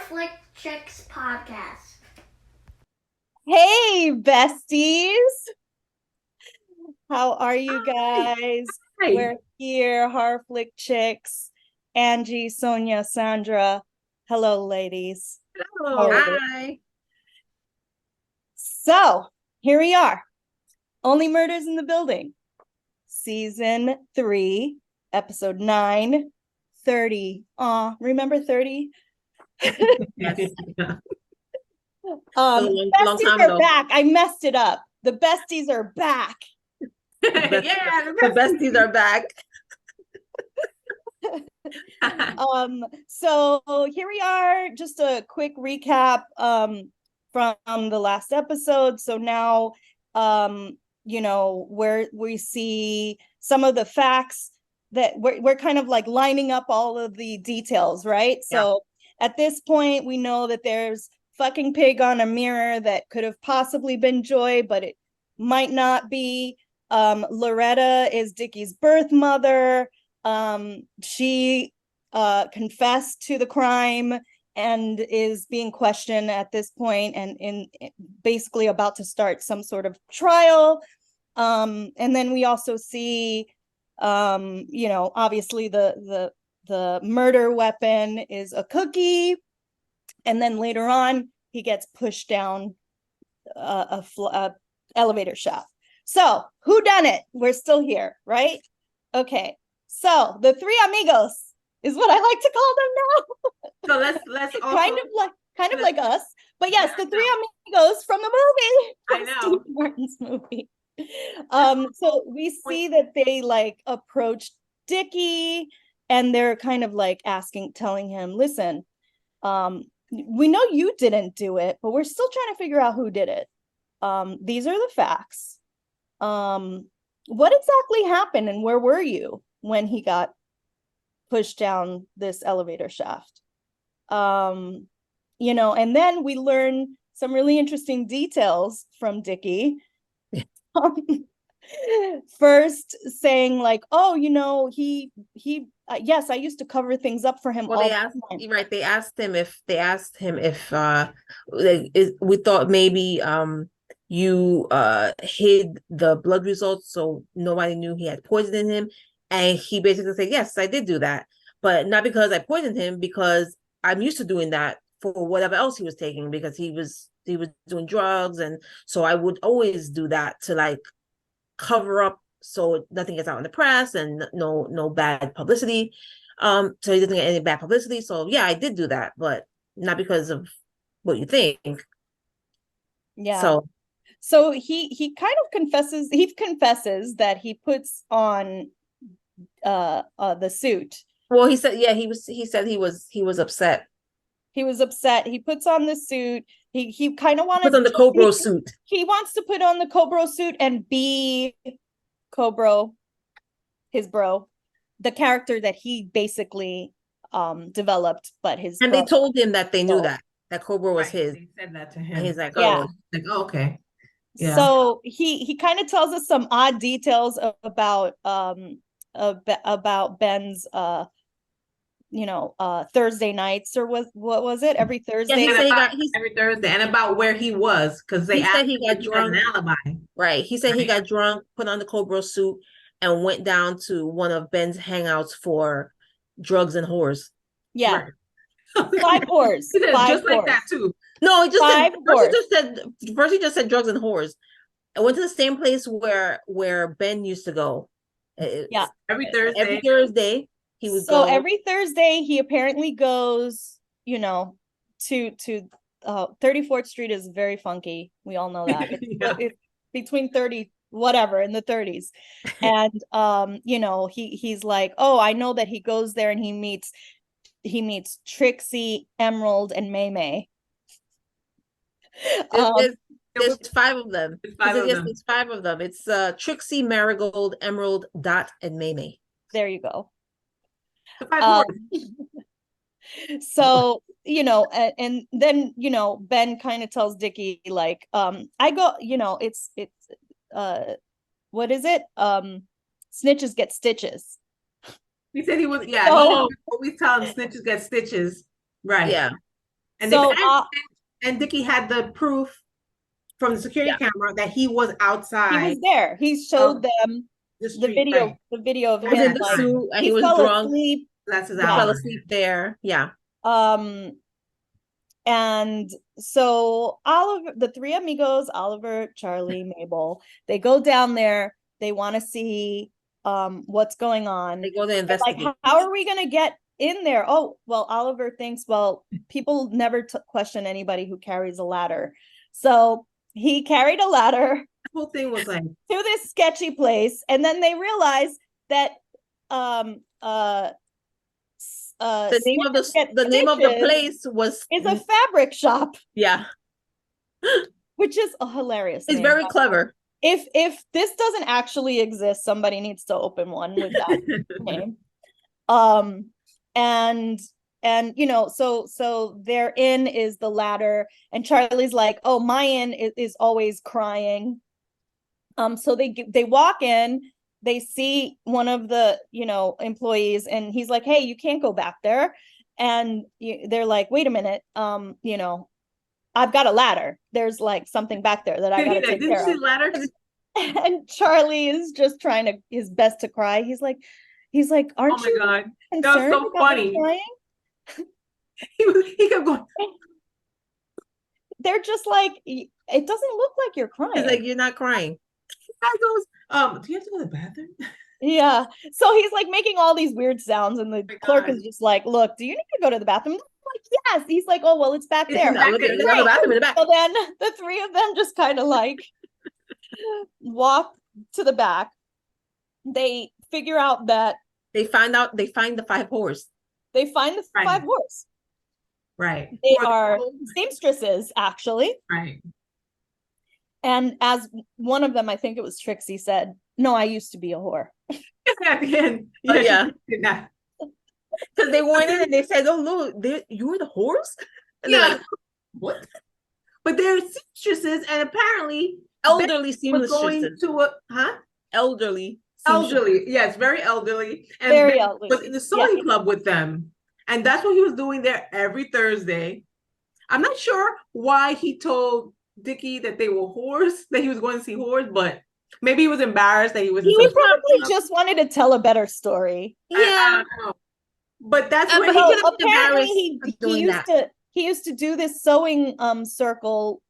Flick Chicks podcast. Hey, besties. How are you guys? Hi. We're here, Horror Flick Chicks. Angie, Sonia, Sandra. Hello, ladies. Hello. How are you? Hi. So, here we are. Only Murders in the Building. Season 3, episode 9, 30. Remember 30? Yes. Besties long time are ago. back. I messed it up. The besties are back. The besties are back. So here we are, just a quick recap from the last episode. So now where we see some of the facts that we're kind of like lining up all of the details, right? Yeah. So at this point we know that there's fucking pig on a mirror that could have possibly been Joy, but it might not be. Loretta is Dickie's birth mother. She confessed to the crime and is being questioned at this point, and in basically about to start some sort of trial. And then we also see obviously the murder weapon is a cookie, and then later on he gets pushed down a elevator shaft. So who done it? We're still here, right? Okay. So the three amigos is what I like to call them now. So let's also kind of like us, but yes, the three amigos from the movie, I know. Steve Martin's movie. So we see that they like approach Dickie, and they're kind of like telling him, listen, we know you didn't do it, but we're still trying to figure out who did it. These are the facts. What exactly happened, and where were you when he got pushed down this elevator shaft? And then we learn some really interesting details from Dickie. First saying like, oh, he yes, I used to cover things up for him. Well, they asked him if we thought maybe you hid the blood results so nobody knew he had poison in him, and he basically said, yes, I did do that, but not because I poisoned him, because I'm used to doing that for whatever else he was taking, because he was doing drugs, and so I would always do that to like cover up so nothing gets out in the press and no bad publicity. So he doesn't get any bad publicity. So yeah, I did do that, but not because of what you think. Yeah. So he kind of confesses that he puts on the suit. Well, he said he was upset. He was upset. He puts on the suit. He kind of wanted to put on the Cobra suit. He wants to put on the Cobra suit and be Cobra, his bro, the character that he basically developed, but they told him that they knew that Cobra was his. They said that to him. And he's like, yeah. Okay. Yeah. So he kind of tells us some odd details about Ben's Thursday nights, or what was it, every Thursday? Yeah, every Thursday, and about where he was, because they said he got drunk. An alibi. Right. He said he got drunk, put on the Cobra suit, and went down to one of Ben's hangouts for drugs and whores. Yeah. Right. 5 whores. Just like that too. No, he just first he just said drugs and whores. I went to the same place where Ben used to go. Yeah. Every Thursday. Every Thursday he would go. So every Thursday he apparently goes, to 34th Street is very funky. We all know that. It's between 30 whatever in the 30s. And he's like, oh, I know that he goes there and he meets Trixie, Emerald, and May. There's 5 of them. There's 5 of them. It's Trixie, Marigold, Emerald, Dot, and May. There you go. So and then Ben kind of tells Dickie like, I go, it's what is it, snitches get stitches. He said he was, we tell him snitches get stitches, right? Yeah. And So and Dickie had the proof from the security camera that he was he outside was there. He showed them the the street, right? video of He was him in the like suit and he he was fell drunk. asleep. That's his He fell hour. asleep there. Yeah. And so Oliver, the three amigos, Oliver, Charlie, Mabel, they go down there. They want to see what's going on. They go to Like, investigate. how are we gonna get in there? Oh, well, Oliver thinks, well, people never question anybody who carries a ladder. So he carried a ladder The whole thing was like, to this sketchy place, and then they realize that The name of the place was is a fabric shop, yeah. which is a hilarious It's name. very clever. If this doesn't actually exist, somebody needs to open one with that name. And you know, so their in is the ladder, and Charlie's like, oh, my in is always crying. So they walk in, they see one of the, you know, employees, and he's like, hey, you can't go back there. And they're like, wait a minute, you know, I've got a ladder. There's like something back there that I gotta take didn't care you see of. the ladder? And Charlie is just trying his best to cry. He's like, Oh aren't my you God. That was concerned so about me funny. crying? He kept going, They're just like, it doesn't look like you're It's crying. like, you're not crying. I goes, do you have to go to the bathroom? Yeah. So he's like making all these weird sounds, and the my clerk God. is just like, look, do you need to go to the bathroom? I'm like, yes. He's like, oh, well, it's back It's there. back Look there. at the bathroom in the back. So then the three of them just kind of like walk to the back. They figure out that They find the 5 horse. they find the Right. 5 horse. Right. They Or the are whole- seamstresses, actually. Right. And as one of them, I think it was Trixie, said, no, I used to be a whore. At the end. Oh, yeah. she did that. Because they went in and they said, oh, no, you were the horse? And Yeah. they're like, What? But they're seamstresses, and apparently elderly was going seamstresses. to a Elderly seamstresses. elderly, yes, very elderly, and Very Ben elderly. was in the sewing club with them, and that's what he was doing there every Thursday. I'm not sure why he told Dickie that they were whores, that he was going to see whores, but maybe he was embarrassed that he was. He probably just wanted to tell a better story. Yeah. I don't know. But that's But where he he could have been Apparently embarrassed he used to do this sewing circle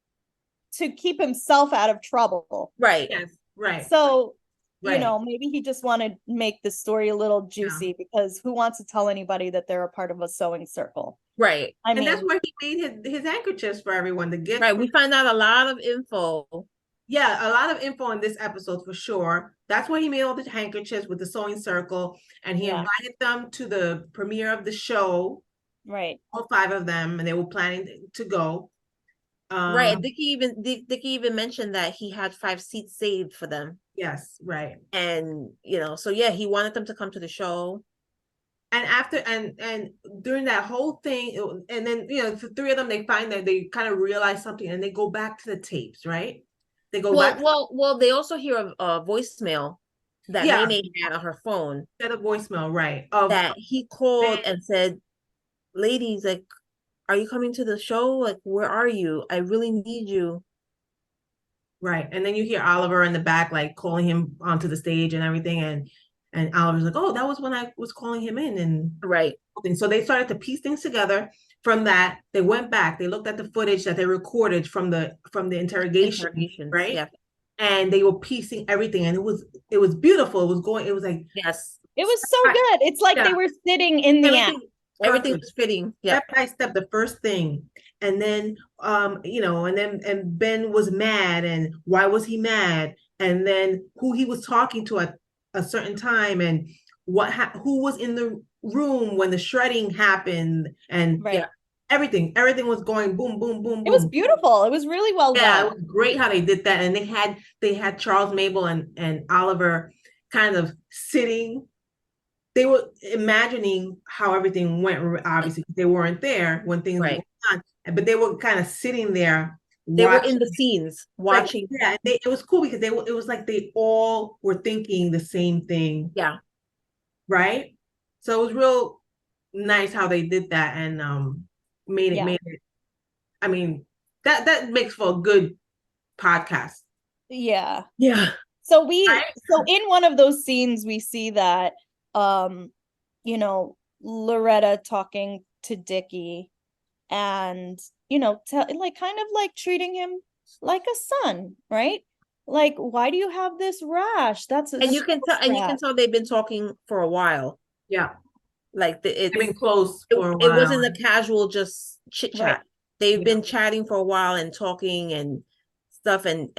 to keep himself out of trouble. right. Yes, right. So, right. you know, maybe he just wanted to make the story a little juicy, because who wants to tell anybody that they're a part of a sewing circle? Right. I and mean, that's where he made his handkerchiefs for everyone to get. Right. We find out a lot of info. Yeah, a lot of info in this episode for sure. That's where he made all the handkerchiefs with the sewing circle, and he invited them to the premiere of the show. Right. All 5 of them, and they were planning to go. Right. Dickie even mentioned that he had 5 seats saved for them. Yes, right. And you know, so yeah, he wanted them to come to the show. And after and during that whole thing, and then, you know, the 3 of them, they find that they kind of realize something, and they go back to the tapes, right? They go back. Well, they also hear a voicemail that Nene had on her phone. Get a voicemail, right? That he called and said, ladies, like, are you coming to the show? Like, where are you? I really need you. Right. And then you hear Oliver in the back, like, calling him onto the stage and everything. And Oliver's like, oh, that was when I was calling him in. And right. So they started to piece things together. From that, they went back. They looked at the footage that they recorded from the interrogation, right? Yeah. And they were piecing everything, and it was beautiful. It was like, yes, it was so good. It's like they were sitting in the end. Everything was fitting. Yeah. Step by step, the first thing. And then you know, and Ben was mad, and why was he mad? And then who he was talking to at a certain time, and who was in the room when the shredding happened, and everything was going boom, boom, boom, boom. It was beautiful. It was really well done. Yeah, it was great how they did that. And they had Charles, Mabel, and Oliver kind of sitting. They were imagining how everything went, obviously, because they weren't there when things were going on. But they were kind of sitting there. They were in the scenes watching. Like, yeah, it was cool because it was like they all were thinking the same thing. Yeah. Right? So it was real nice how they did that, and made it I mean, that makes for a good podcast. Yeah. Yeah. So Right? in one of those scenes, we see that, you know, Loretta talking to Dickie and, you know, like kind of like treating him like a son, right? Like, why do you have this rash? That's a And you can tell, stress rash. they've been talking for a while. Yeah. Like They've been close for a it while. wasn't a casual just chit Right. chat. They've Yeah. been chatting for a while and talking and stuff, and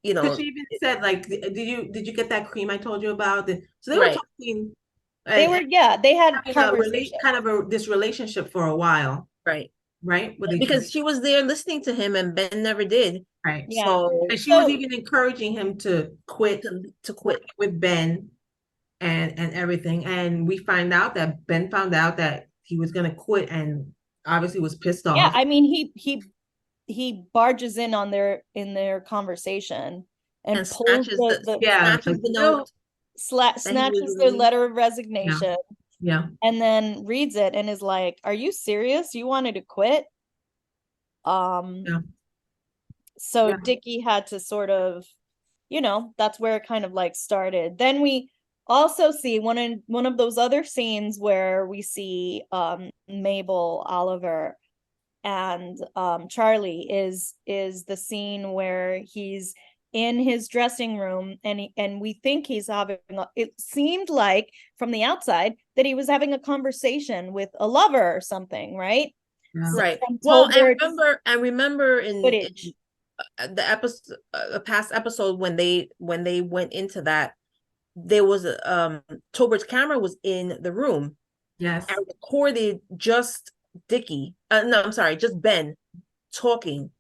you know, Because she even said, like, did you get that cream I told you about? So they were right. talking. They were, yeah, they had having conversation. this relationship for a while, Right. right? With each other. Because she was there listening to him and Ben never did. Right. Yeah. So And she was even encouraging him to quit to quit. with Ben and everything. And we find out that Ben found out that he was gonna quit and obviously was pissed Yeah, off. I mean, he barges in on their conversation and pulls snatches the snatches the note that he snatches was their reading. letter of resignation Yeah. and then reads it and is like, "Are you serious? You wanted to quit?" Yeah. So Yeah. Dickie had to sort of, you know, that's where it kind of like started. Then we also see one of those other scenes where we see Mabel, Oliver, and Charlie is the scene where he's in his dressing room and we think he's having it seemed like from the outside that he was having a conversation with a lover or something, right? Yeah. Right. From Well, Tolbert's I remember in footage. the episode, a past episode when they went into that, there was Tolbert's camera was in the room Yes. and recorded just Dickie. No, I'm sorry, just Ben talking.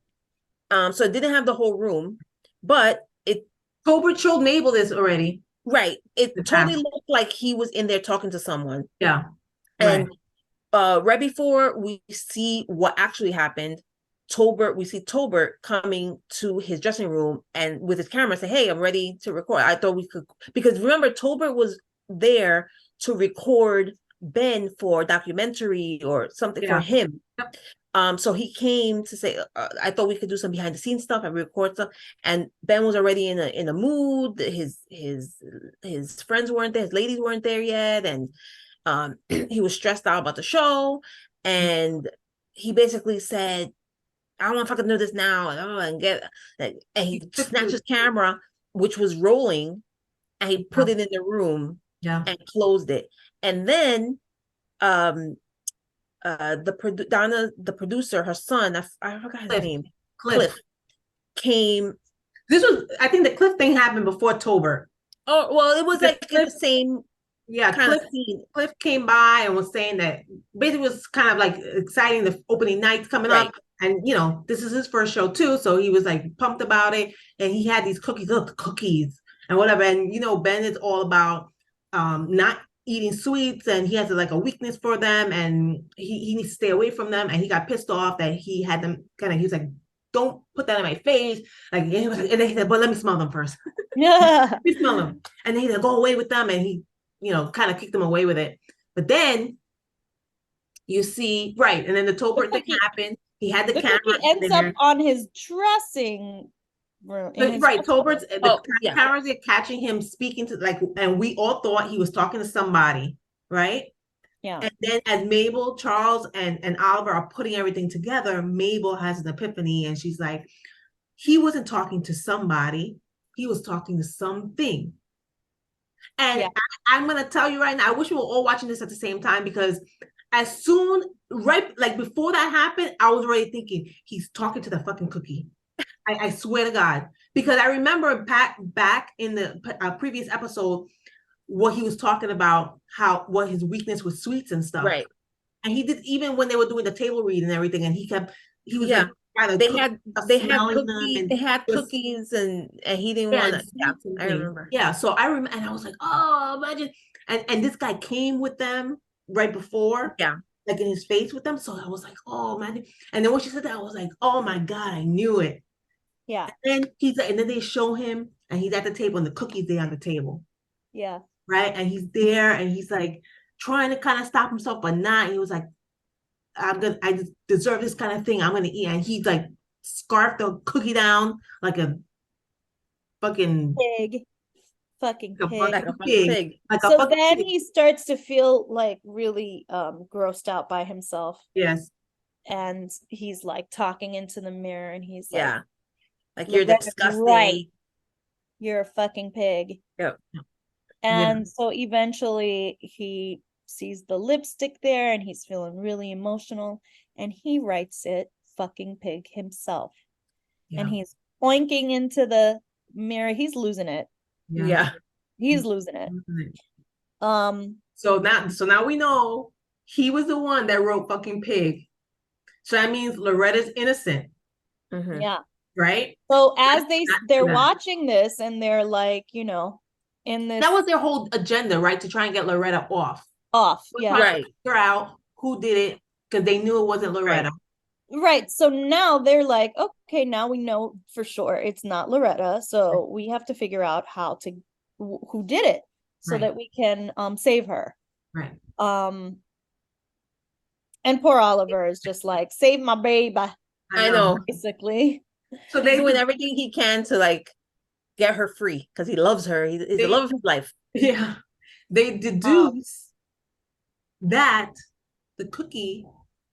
So it didn't have the whole room, but it Tolbert showed Mabel this already. right. It The totally past. looked like he was in there talking to someone. Yeah. And Right. right before we see what actually happened, we see Tolbert coming to his dressing room and with his camera say, "Hey, I'm ready to record." I thought we could, because remember, Tolbert was there to record Ben for a documentary or something for Yeah. him. Yep. So he came to say, I thought we could do some behind the scenes stuff and record stuff. And Ben was already in a mood. His friends weren't there, his ladies weren't there yet, and he was stressed out about the show. And he basically said, "I don't know if I can do this now," and he snatched his camera, which was rolling, and he put it in the room and closed it. And then the producer, her son, I forgot his name, Cliff, came. This was, I think the Cliff thing happened before Tolbert. Oh, well, it was like Cliff, the same kind of scene. Cliff came by and was saying that basically was kind of like exciting, the opening nights coming up. And, you know, this is his first show too. So he was like pumped about it. And he had these cookies, look, cookies and whatever. And, you know, Ben is all about not eating sweets, and he has like a weakness for them, and he needs to stay away from them. And he got pissed off that he had them he was like, "Don't put that in my face." Like, and then he said, "But let me smell them first." Yeah. Let me smell them. And then he said, "Go away with them." And he, you know, kind of kicked them away with it. But then you see, right. And then the Tolbert thing happened. He had the camera. Ends up on his dressing room. Right. Tolbert's cameras are catching him speaking to, like, and we all thought he was talking to somebody, right? Yeah. And then as Mabel, Charles, and Oliver are putting everything together, Mabel has an epiphany and she's like, he wasn't talking to somebody, he was talking to something. And I'm gonna tell you right now, I wish we were all watching this at the same time, because as soon, right, like before that happened, I was already thinking he's talking to the fucking cookie. I swear to God, because I remember back in the previous episode what he was talking about, what his weakness was sweets and stuff. Right. And he did, even when they were doing the table read and everything, and he was like, they had cookies and he didn't want to. Yeah, I remember. Yeah, so I remember, and I was like, oh, imagine, and this guy came with them right before, like in his face with them. So I was like, oh, imagine. And then when she said that, I was like, oh my God, I knew it. Yeah. And then they show him, and he's at the table, and the cookies there on the table. I deserve this kind of thing. I'm gonna eat. And he like scarfed the cookie down like a fucking Pig. Fucking a pig. Like a fucking fucking pig. pig. Like a So fucking then pig. he starts to feel like really grossed out by himself. Yes. And he's like talking into the mirror and he's like, Yeah. Like you're Loretta's disgusting. right. You're a fucking pig. Yep. And so eventually he sees the lipstick there and he's feeling really emotional and he writes it fucking pig himself. Yeah. And he's oinking into the mirror. He's losing it. Yeah. He's losing it. So now we know he was the one that wrote fucking pig. So that means Loretta's innocent, Mhm. Yeah. right? So as they're Yeah. watching this and they're like, you know, in this That was their whole agenda, right? To try and get Loretta off. off. We're Yeah. trying Right. to figure out who did it because they knew it wasn't Loretta. Right. So now they're like, okay, now we know for sure it's not Loretta. So we have to figure out who did it so Right. that we can save her. Right. And poor Oliver is just like, save my baby, I know. basically. So He's they doing everything he can to like get her free because he loves her. He's the love of his life. yeah, they deduce that the cookie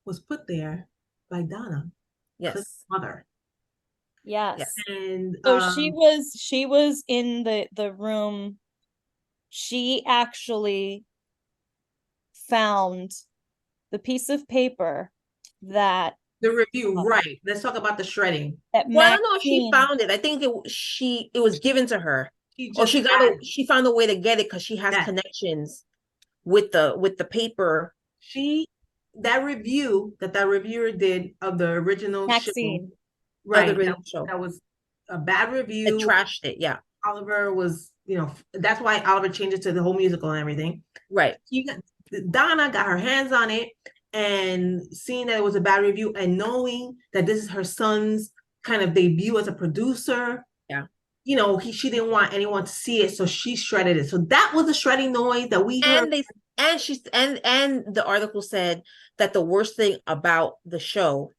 was put there by Donna, Cliff's Yes. mother. Yes. And So she was in the room. She actually found the piece of paper that the review, right? Let's talk about the shredding. Well, I don't know if she found it. I think it was given to her. She found a way to get it because she has connections with the paper. That review that reviewer did of the original Maxine. show, right? Show. That was a bad review. It trashed it. Yeah. Oliver was, that's why Oliver changed it to the whole musical and everything. Right. Donna got her hands on it and seeing that it was a bad review and knowing that this is her son's kind of debut as a producer. Yeah. She didn't want anyone to see it, so she shredded it. So that was a shredding noise that we heard. And the article said that the worst thing about the show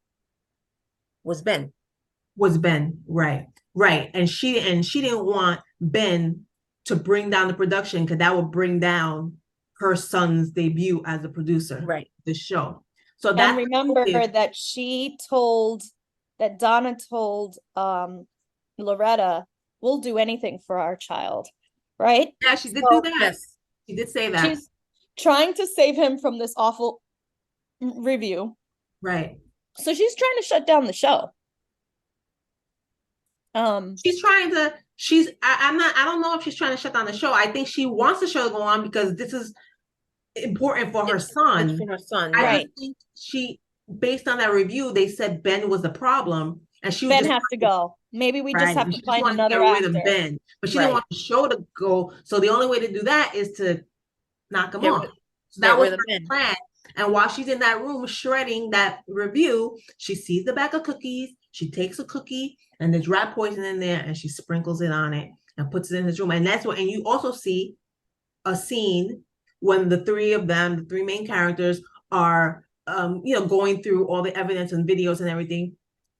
was Ben. Right. And she didn't want Ben to bring down the production because that would bring down her son's debut as a producer. Right. The show. So and remember that Donna told Loretta, we'll do anything for our child. Right? Yeah, she did do that. Yes. She did say that. She's trying to save him from this awful review. Right. So she's trying to shut down the show. She's trying to. I don't know if she's trying to shut down the show. I think she wants the show to go on because this is important for her son. It's for her son, right? I think based on that review, they said Ben was the problem, and Ben has to go. Maybe we just have to find another actor. Of Ben, but she didn't want the show to go. So the only way to do that is to knock him off. So that was her plan. And while she's in that room shredding that review, she sees the bag of cookies. She takes a cookie and there's rat poison in there, and she sprinkles it on it and puts it in his room. And that's what. And you also see a scene when the three of them, the three main characters, are going through all the evidence and videos and everything.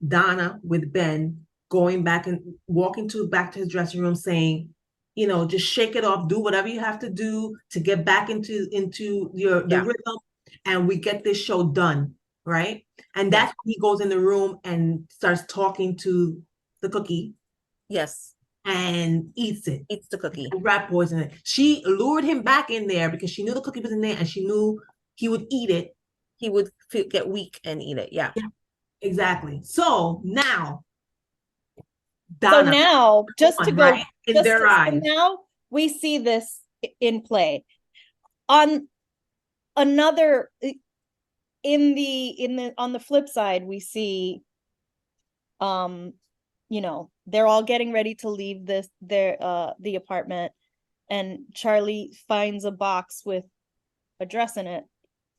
Donna with Ben going back and walking back to his dressing room saying, just shake it off, do whatever you have to do to get back into the rhythm, and we get this show done, right? And that's when he goes in the room and starts talking to the cookie. Yes. And eats the cookie. Rat poison it. She lured him back in there because she knew the cookie was in there and she knew he would eat it. He would get weak and eat it. Yeah. Exactly. So now, Donna, just to go in their eyes. Now we see this in play. On another, on the flip side, we see, they're all getting ready to leave the apartment, and Charlie finds a box with a dress in it,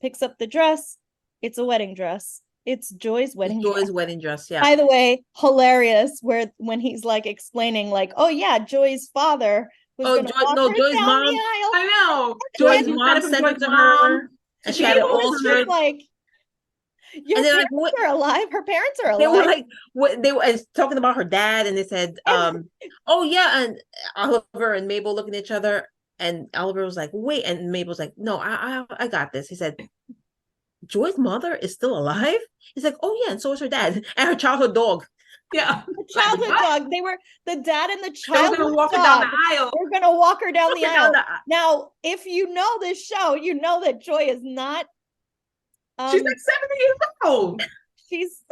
picks up the dress. It's a wedding dress. It's Joy's wedding dress. Yeah. By the way, hilarious when he's like explaining like, oh yeah, Joy's father was going to walk her Joy's down mom. the aisle. I know. Joy's mom sent it to her. And she had it all like, Your And then parents like are alive. Her parents are they were alive. like they were talking about her dad, and they said, oh yeah, and Oliver and Mabel looking at each other, and Oliver was like, wait, and Mabel was like, no, I got this. He said, Joy's mother is still alive? He's like, oh yeah, and so is her dad and her childhood dog. Yeah. The childhood dog. They were the dad and the They were childhood gonna walk her dog. down the aisle. We're gonna walk her down Walk the her aisle. down Now, if you know this show, you know that Joy is not. She's like 70 years old. She's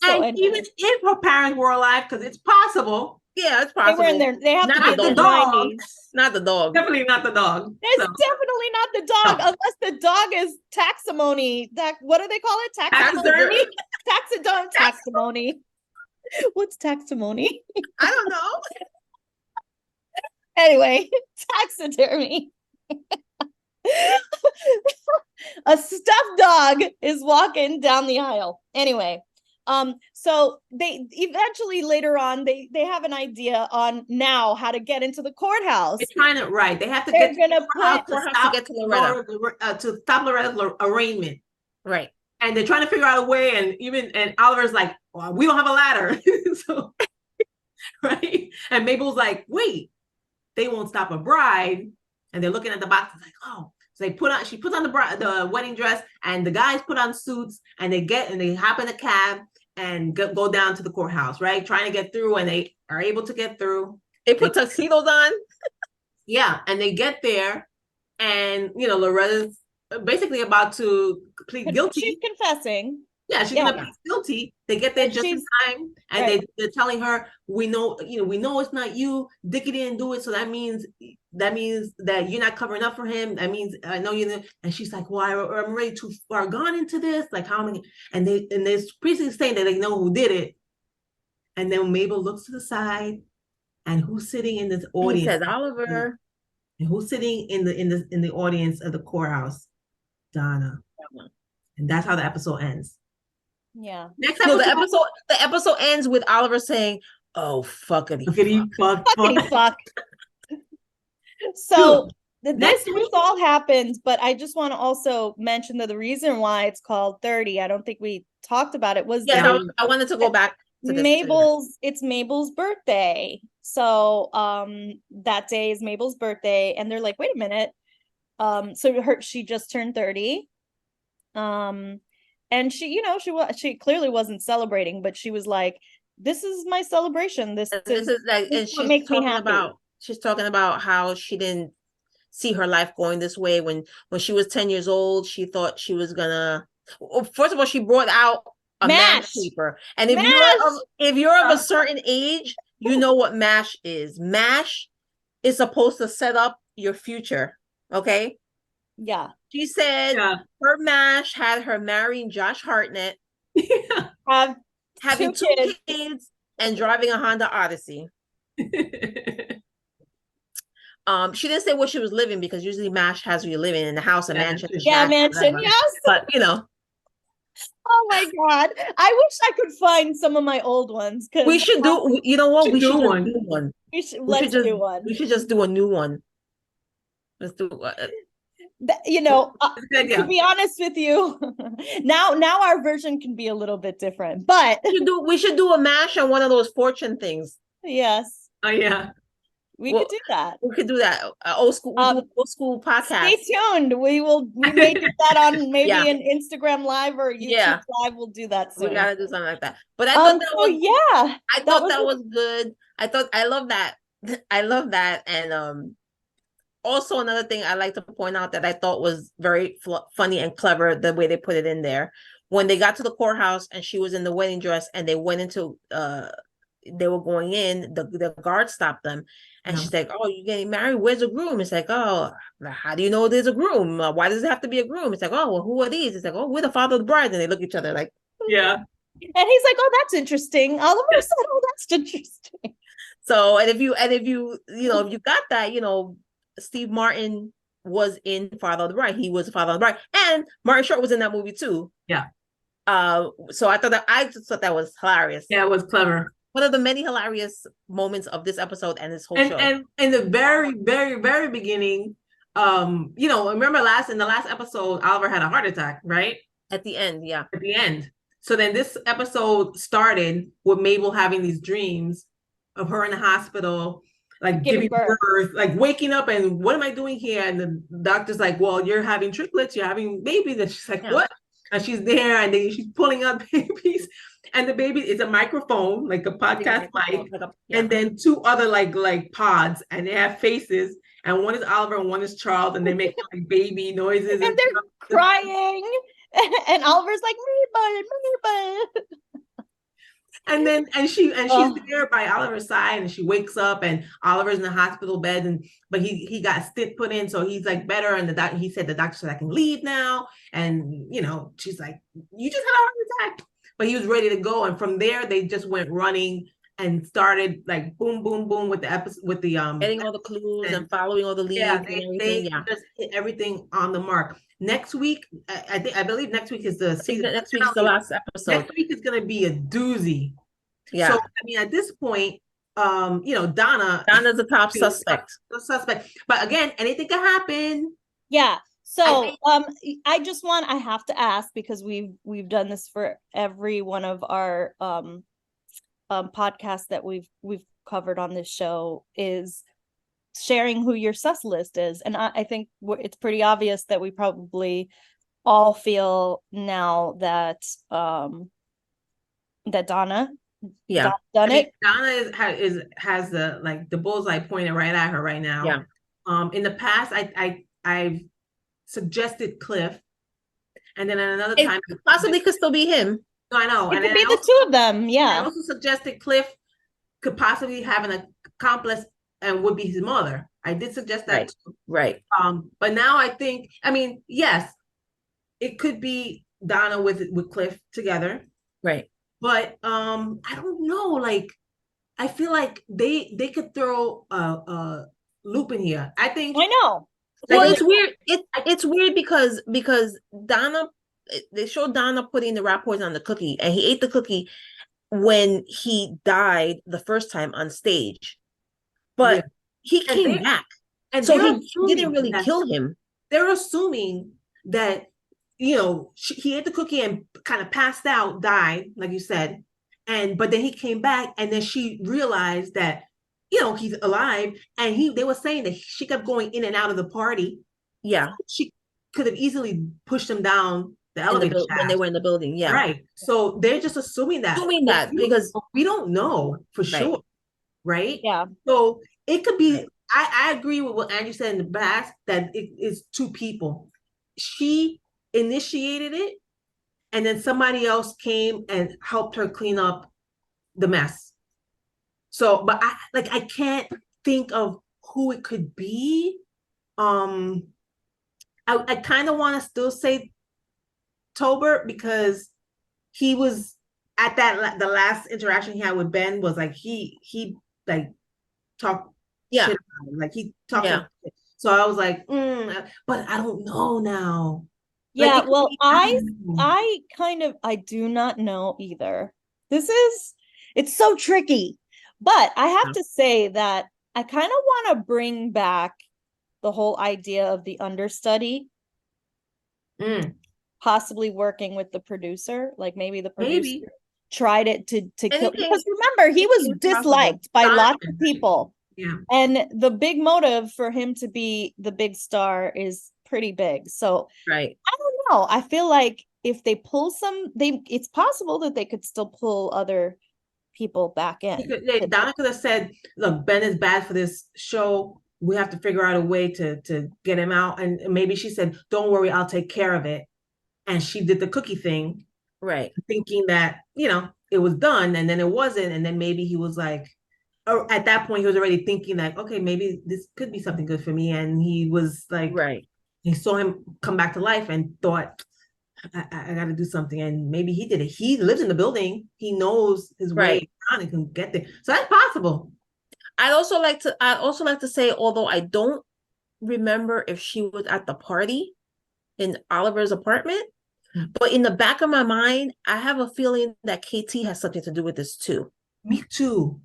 And anyway. even if her parents were alive, because it's possible, Yeah, it's They possible. were in there. They have Not to be not the the in dog. their dog. 90s. Not the dog. Definitely not the dog. It's So, definitely not the dog, No. unless the dog is taximony. What do they call it? Taxidermy? Taximony. What's taximony? I don't know. Anyway, taxidermy. A stuffed dog is walking down the aisle. Anyway, so they eventually later on they have an idea on now how to get into the courthouse. they're trying to, right. They have to They're get gonna to the courthouse put to to stop get to Loretta. to stop Loretta's arraignment. Right. And they're trying to figure out a way, and Oliver's like, well, we don't have a ladder. So, right? And Mabel's like, wait, they won't stop a bride. And they're looking at the box, like, oh. So she puts on the wedding dress, and the guys put on suits, and they hop in a cab and go down to the courthouse, right? Trying to get through, and they are able to get through. They put tuxedos on. Yeah, and they get there, and Loretta's basically about to plead guilty. She's confessing. Yeah, she's gonna plead guilty. They get there just in time, and right. they're telling her, we know it's not you. Dickie didn't do it, so that means that you're not covering up for him. That means I know you. And she's like, well, I'm already too far gone into this. Like, how many? And they're basically saying that they know who did it. And then Mabel looks to the side, and who's sitting in this audience? He says, Oliver. And who's sitting in the audience of the courthouse? Donna. And that's how the episode ends. Yeah. Next No, episode, the episode ends with Oliver saying, "Oh fuckity fuck." Fuckity fuck. So this all happens, but I just want to also mention that the reason why it's called 30, I don't think we talked about it, was that I wanted to go back to this. It's Mabel's birthday. So that day is Mabel's birthday, and they're like, wait a minute. So she just turned 30. And she clearly wasn't celebrating, but she was like, this is my celebration. This is like, and she's makes me talking happy. She's talking about how she didn't see her life going this way. When she was 10 years old, she thought she was gonna, first of all, she brought out a MASH paper. And if you're of a certain age, you know what MASH is. MASH is supposed to set up your future. Okay. Yeah. She said her MASH had her marrying Josh Hartnett, having two kids, and driving a Honda Odyssey. She didn't say where she was living, because usually MASH has where you're living in the house, a mansion. Yeah, mansion, yes. But oh my God. I wish I could find some of my old ones. We should do, you know what? We should do one. Let's do one. We should just do a new one. Let's do to be honest with you, now our version can be a little bit different, but we should do a MASH on one of those fortune things. Yes. Oh yeah. We could do that. We could do that. Old school podcast. Stay tuned. We may do that on maybe an Instagram Live or YouTube Live. We'll do that soon. We gotta do something like that. But I thought that was good. I love that. I love that. And also another thing I like to point out that I thought was very funny and clever, the way they put it in there. When they got to the courthouse and she was in the wedding dress and they went into they were going in, the guard stopped them, and she's like, "Oh, you're getting married? Where's the groom?" It's like, "Oh, how do you know there's a groom? Why does it have to be a groom?" It's like, "Oh, well, who are these?" It's like, "Oh, we're the father of the bride." And they look at each other like, yeah. And he's like, "Oh, that's interesting." Oliver said, "Oh, that's interesting." So, and if you got that, Steve Martin was in Father of the Bride. He was the father of the bride, and Martin Short was in that movie too. Yeah. So I just thought that was hilarious. Yeah, it was clever. One of the many hilarious moments of this episode and this whole show. And in the very, very, very beginning, remember in the last episode, Oliver had a heart attack, right? At the end, yeah. At the end. So then this episode started with Mabel having these dreams of her in the hospital, like giving birth, like waking up and what am I doing here? And the doctor's like, well, you're having triplets, you're having babies. And she's like, what? And she's there and then she's pulling out babies. And the baby is a microphone, like a podcast mic, and then two other like pods, and they have faces. And one is Oliver and one is Charles, and they make like baby noises. And they're crying. And Oliver's like, Mabel. And she's there by Oliver's side, and she wakes up, and Oliver's in the hospital bed, but he got a stint put in, so he's like better. And he said the doctor said I can leave now, and she's like, you just had a heart attack, but he was ready to go. And from there they just went running and started like boom, boom, boom with the episode with the getting all the clues and following all the leads. Yeah, they just hit everything on the mark. Next week, I believe next week is the season. Next week is the last episode. Next week is going to be a doozy. Yeah. So I mean, at this point, Donna's the top suspect. The suspect, but again, anything can happen. Yeah. So I have to ask, because we've done this for every one of our podcasts that we've covered on this show, is sharing who your sus list is. And I think it's pretty obvious that we probably all feel now that that Donna done it. Donna has the bullseye pointed right at her right now. Yeah. In the past, I've suggested Cliff, and then at another time possibly could still be him. No, I know. It could be the two of them. Yeah. I also suggested Cliff could possibly have an accomplice and would be his mother. I did suggest that too. Right. But now I think, yes, it could be Donna with Cliff together. Right. But I don't know. Like, I feel like they could throw a loop in here. I think. I know. Well, it's weird. It's weird because Donna. They showed Donna putting the rat poison on the cookie, and he ate the cookie when he died the first time on stage. But he came back, and so he didn't really kill him. They're assuming that he ate the cookie and kind of passed out, died, like you said, but then he came back, and then she realized that he's alive, and they were saying that she kept going in and out of the party. Yeah, she could have easily pushed him down the elevator shaft when they were in the building. Yeah, right. So they're just assuming that because we don't know for sure, right? Yeah. So it could be. I agree with what Andrew said in the past, that it is two people. She initiated it, and then somebody else came and helped her clean up the mess. So, but I can't think of who it could be. I kind of want to still say Tolbert, because he was at the last interaction he had with Ben was like he like talked shit about him. Like he talked shit. So I was like, but I don't know now. Yeah, well, I do not know either. It's so tricky. But I have to say that I kind of want to bring back the whole idea of the understudy. Possibly working with the producer, like maybe the producer tried it to kill, because remember, he was disliked by lots of people. Yeah. And the big motive for him to be the big star is pretty big. So right. I don't know. I feel like if they pull it's possible that they could still pull other people back in. Donna could have said, look, Ben is bad for this show. We have to figure out a way to get him out. And maybe she said, don't worry, I'll take care of it. And she did the cookie thing, right? Thinking that, it was done, and then it wasn't. And then maybe he was like, or at that point, he was already thinking like, okay, maybe this could be something good for me. And he was like, right. He saw him come back to life and thought, I got to do something. And maybe he did it. He lives in the building. He knows his way around and can get there. So that's possible. I'd also like to say, although I don't remember if she was at the party in Oliver's apartment, but in the back of my mind, I have a feeling that KT has something to do with this too. Me too.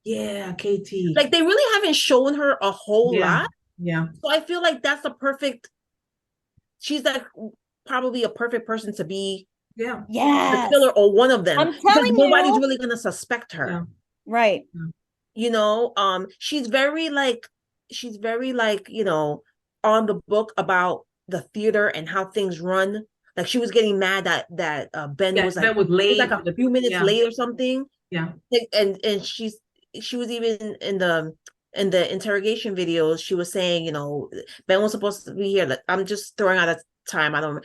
Yeah, KT. Like, they really haven't shown her a whole lot. Yeah. So I feel like that's the perfect. She's like probably a perfect person to be Yeah. the Yes. killer or one of them I'm because telling nobody's you. really gonna suspect her. Yeah. Right. You know, she's very like, you know, on the book about the theater and how things run. Like she was getting mad that Ben Yeah. was like That was it was like late. a few minutes Yeah. late or something. Yeah. And she was even in the interrogation videos, she was saying, you know, Ben was supposed to be here. Like, I'm just throwing out a time. I don't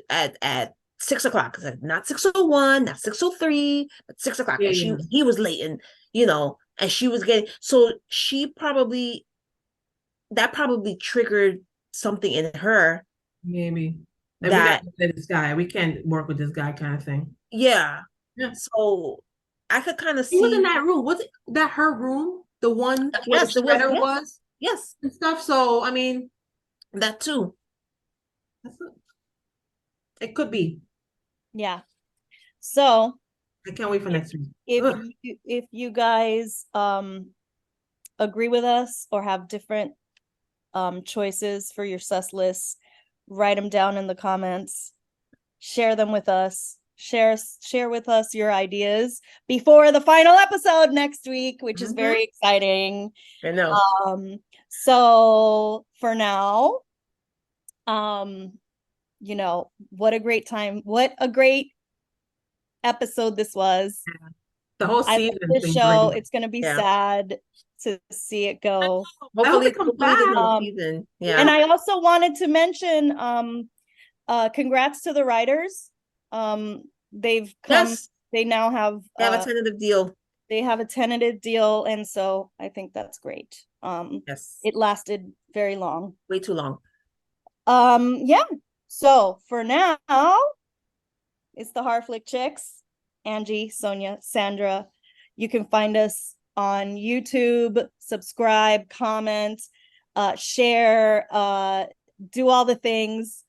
at 6 o'clock. It's like not 6:01, not 6:03, but 6 o'clock. Yeah. And Yeah. he was late, and you know, and she was getting so she probably that probably triggered something in her Maybe. And we got that to say this guy. We can't work with this guy kind of thing. yeah. Yeah. So I could kind of He was in see that room. Was it that her room? The one where the yes, it was shredder yes, was yes, and stuff. So I mean, that too. it could be. Yeah. So I can't wait for next week. if you guys agree with us or have different choices for your sus lists, write them down in the comments, share them with us, share with us your ideas before the final episode next week, which is very exciting. I know. So for now, you know, what a great time, what a great episode this was. The whole I love season has this been show. great. It's gonna be Yeah. sad to see it go. I hope it comes Hopefully there's back. another season. Yeah. And I also wanted to mention congrats to the writers. They've come, Yes, they now have they have a tentative deal. they have a tentative deal, and so I think that's great. Yes. It lasted very long. Way too long. Yeah. So for now, it's the Harflick Chicks, Angie, Sonia, Sandra. You can find us on YouTube, subscribe, comment, share, do all the things.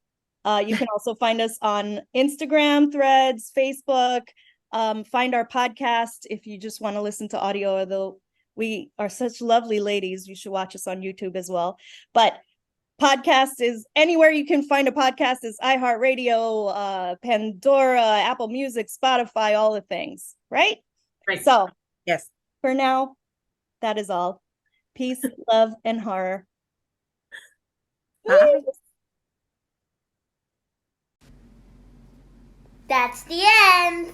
You can also find us on Instagram, Threads, Facebook. Find our podcast if you just want to listen to audio, although we are such lovely ladies. You should watch us on YouTube as well. But podcast is anywhere you can find a podcast is iHeartRadio, Pandora, Apple Music, Spotify, all the things, right? Right. So Yes. for now, that is all. Peace, love, and horror. Bye. That's the end.